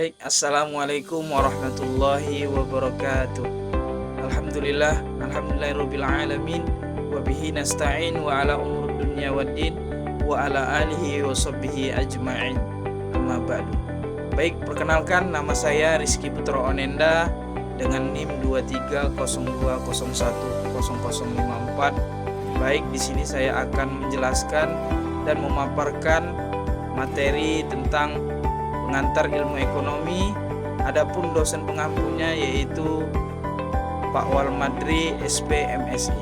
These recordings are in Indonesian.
Baik, Assalamualaikum warahmatullahi wabarakatuh. Alhamdulillahirabbil alamin wa bihi nasta'in wa ala umur dunya waddin wa ala alihi wa sahbihi ajma'in. Amma ba'du. Baik, perkenalkan nama saya Rizky Putra Onenda dengan NIM 2302010054. Baik, di sini saya akan menjelaskan dan memaparkan materi tentang pengantar ilmu ekonomi. Adapun dosen pengampunya yaitu Pak Walmadri SPMSI.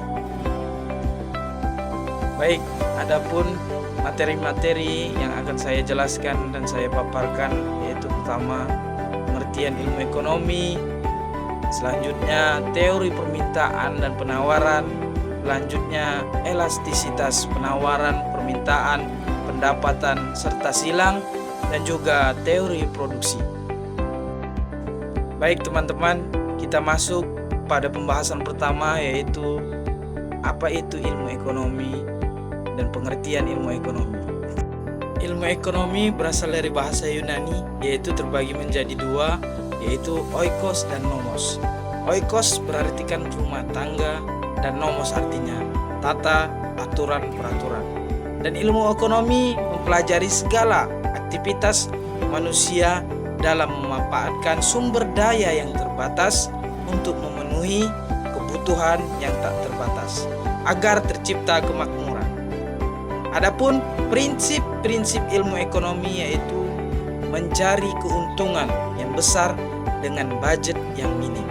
Baik, adapun materi-materi yang akan saya jelaskan dan saya paparkan yaitu pertama pengertian ilmu ekonomi, selanjutnya teori permintaan dan penawaran, selanjutnya elastisitas penawaran, permintaan, pendapatan serta silang, dan juga teori produksi. Baik teman-teman, kita masuk pada pembahasan pertama yaitu apa itu ilmu ekonomi dan pengertian ilmu ekonomi. Ilmu ekonomi berasal dari bahasa Yunani yaitu terbagi menjadi dua, yaitu oikos dan nomos. Oikos berartikan rumah tangga dan nomos artinya tata, aturan, peraturan. Dan ilmu ekonomi mempelajari segala aktivitas manusia dalam memanfaatkan sumber daya yang terbatas untuk memenuhi kebutuhan yang tak terbatas agar tercipta kemakmuran. Adapun prinsip-prinsip ilmu ekonomi yaitu mencari keuntungan yang besar dengan budget yang minim.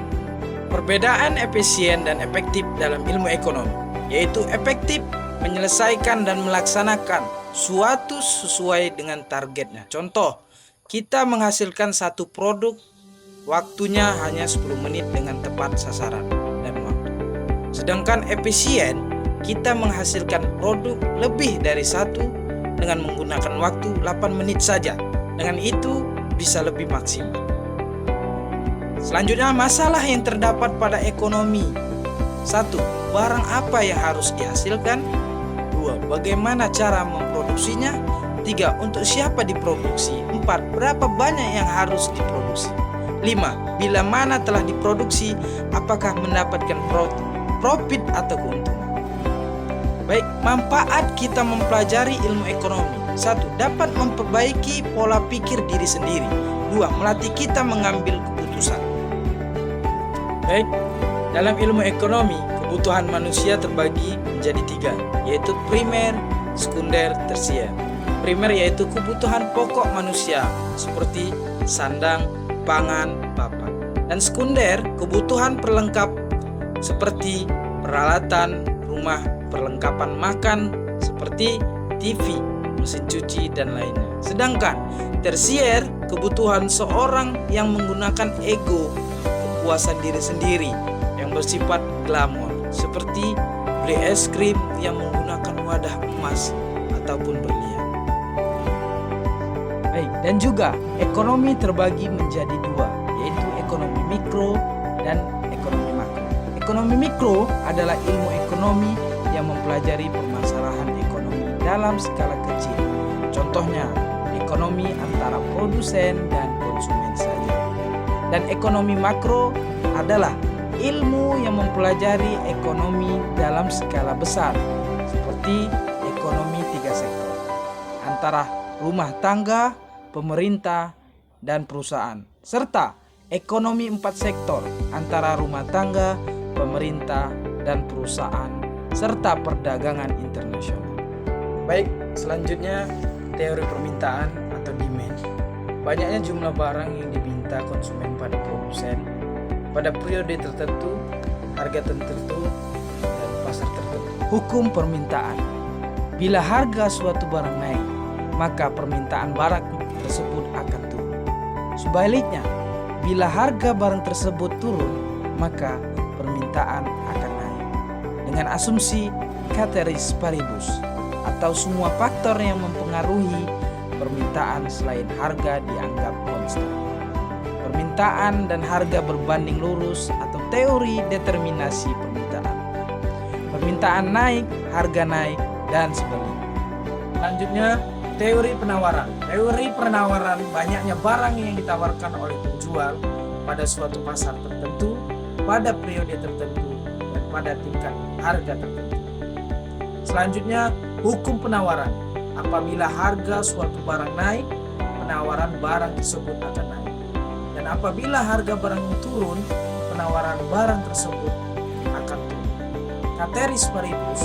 Perbedaan efisien dan efektif dalam ilmu ekonomi yaitu efektif menyelesaikan dan melaksanakan suatu sesuai dengan targetnya. Contoh, kita menghasilkan satu produk, waktunya hanya 10 menit dengan tepat sasaran dan waktu. Sedangkan efisien, kita menghasilkan produk lebih dari satu dengan menggunakan waktu 8 menit saja. Dengan itu bisa lebih maksimal. Selanjutnya, masalah yang terdapat pada ekonomi. 1. Barang apa yang harus dihasilkan? 2. Bagaimana cara memproduksinya? 3. Untuk siapa diproduksi? 4. Berapa banyak yang harus diproduksi? 5. Bila mana telah diproduksi, apakah mendapatkan profit atau keuntungan? Baik, manfaat kita mempelajari ilmu ekonomi. 1. Dapat memperbaiki pola pikir diri sendiri. 2. Melatih kita mengambil keputusan. Baik, dalam ilmu ekonomi, kebutuhan manusia terbagi menjadi 3, yaitu primer, sekunder, tersier. Primer yaitu kebutuhan pokok manusia seperti sandang, pangan, papan. Dan sekunder, kebutuhan perlengkap seperti peralatan rumah, perlengkapan makan seperti TV, mesin cuci, dan lainnya. Sedangkan tersier, kebutuhan seorang yang menggunakan ego, kepuasan diri sendiri yang bersifat glamor, seperti beli es krim yang menggunakan wadah emas ataupun berlian. Baik, dan juga ekonomi terbagi menjadi dua, yaitu ekonomi mikro dan ekonomi makro. Ekonomi mikro adalah ilmu ekonomi yang mempelajari permasalahan ekonomi dalam skala kecil. Contohnya, ekonomi antara produsen dan konsumen saja. Dan ekonomi makro adalah ilmu yang mempelajari ekonomi dalam skala besar, seperti ekonomi 3 sektor, antara rumah tangga, pemerintah, dan perusahaan, serta ekonomi 4 sektor, antara rumah tangga, pemerintah, dan perusahaan, serta perdagangan internasional. Baik, selanjutnya teori permintaan atau demand. Banyaknya jumlah barang yang diminta konsumen pada produsen pada periode tertentu, harga tertentu, dan pasar tertentu. Hukum permintaan. Bila harga suatu barang naik, maka permintaan barang tersebut akan turun. Sebaliknya, bila harga barang tersebut turun, maka permintaan akan naik. Dengan asumsi ceteris paribus, atau semua faktor yang mempengaruhi permintaan selain harga dianggap konstan. Permintaan dan harga berbanding lurus atau teori determinasi permintaan. Permintaan naik, harga naik, dan sebaliknya. Selanjutnya, teori penawaran. Teori penawaran banyaknya barang yang ditawarkan oleh penjual pada suatu pasar tertentu, pada periode tertentu, dan pada tingkat harga tertentu. Selanjutnya, hukum penawaran. Apabila harga suatu barang naik, penawaran barang tersebut akan naik. Dan apabila harga barang turun, penawaran barang tersebut akan turun. Ceteris paribus,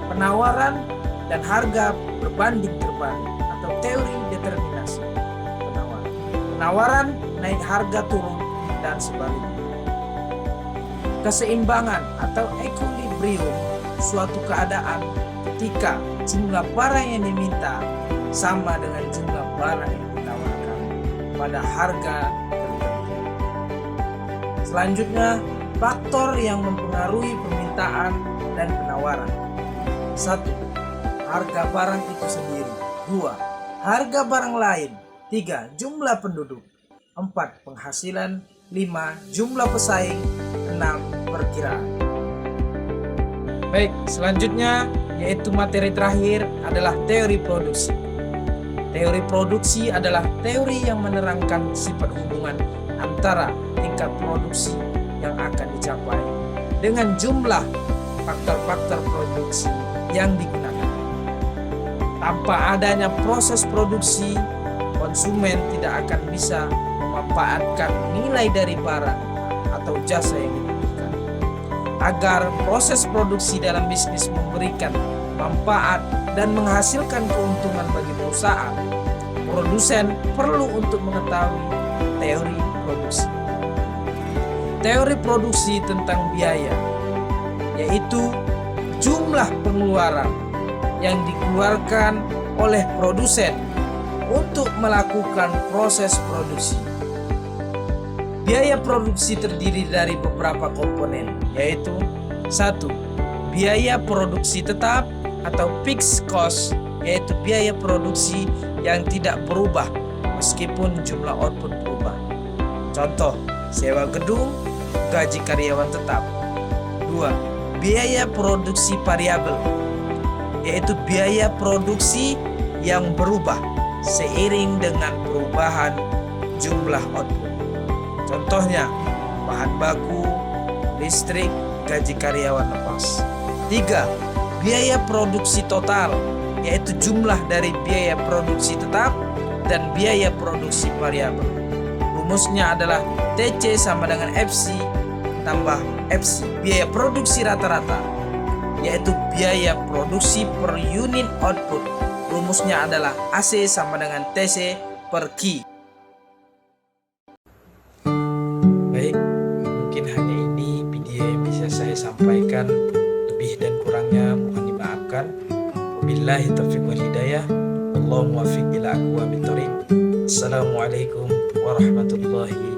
penawaran dan harga berbanding terbalik atau teori determinasi penawaran. Penawaran naik, harga turun, dan sebaliknya. Keseimbangan atau equilibrium, suatu keadaan ketika jumlah barang yang diminta sama dengan jumlah barang yang ditawarkan pada harga tertentu. Selanjutnya, faktor yang mempengaruhi permintaan dan penawaran. 1. Harga barang itu sendiri. 2. Harga barang lain. 3. Jumlah penduduk. 4. Penghasilan. 5. Jumlah pesaing. 6. Perkiraan. Baik, selanjutnya yaitu materi terakhir adalah teori produksi. Teori produksi adalah teori yang menerangkan sifat hubungan antara tingkat produksi yang akan dicapai dengan jumlah faktor-faktor produksi yang digunakan. Tanpa adanya proses produksi, konsumen tidak akan bisa memanfaatkan nilai dari barang atau jasa yang dibutuhkan. Agar proses produksi dalam bisnis memberikan manfaat dan menghasilkan keuntungan bagi perusahaan, produsen perlu untuk mengetahui teori produksi. Teori produksi tentang biaya, yaitu jumlah pengeluaran yang dikeluarkan oleh produsen untuk melakukan proses produksi. Biaya produksi terdiri dari beberapa komponen, yaitu 1. Biaya produksi tetap atau fixed cost, yaitu biaya produksi yang tidak berubah meskipun jumlah output berubah. Contoh, sewa gedung, gaji karyawan tetap. 2. Biaya produksi variabel, yaitu biaya produksi yang berubah seiring dengan perubahan jumlah output. Contohnya, bahan baku, listrik, gaji karyawan lepas. 3. Biaya produksi total, yaitu jumlah dari biaya produksi tetap dan biaya produksi variabel. Rumusnya adalah TC sama dengan FC tambah FC, biaya produksi rata-rata, yaitu biaya produksi per unit output. Rumusnya adalah AC sama dengan TC per Q. Baik, mungkin hanya ini video yang bisa saya sampaikan. Lebih dan kurangnya mohon dimaafkan. Wabillahi taufiq wal hidayah. Wallahu muwaffiq ila aqwamit thoriq. Assalamualaikum warahmatullahi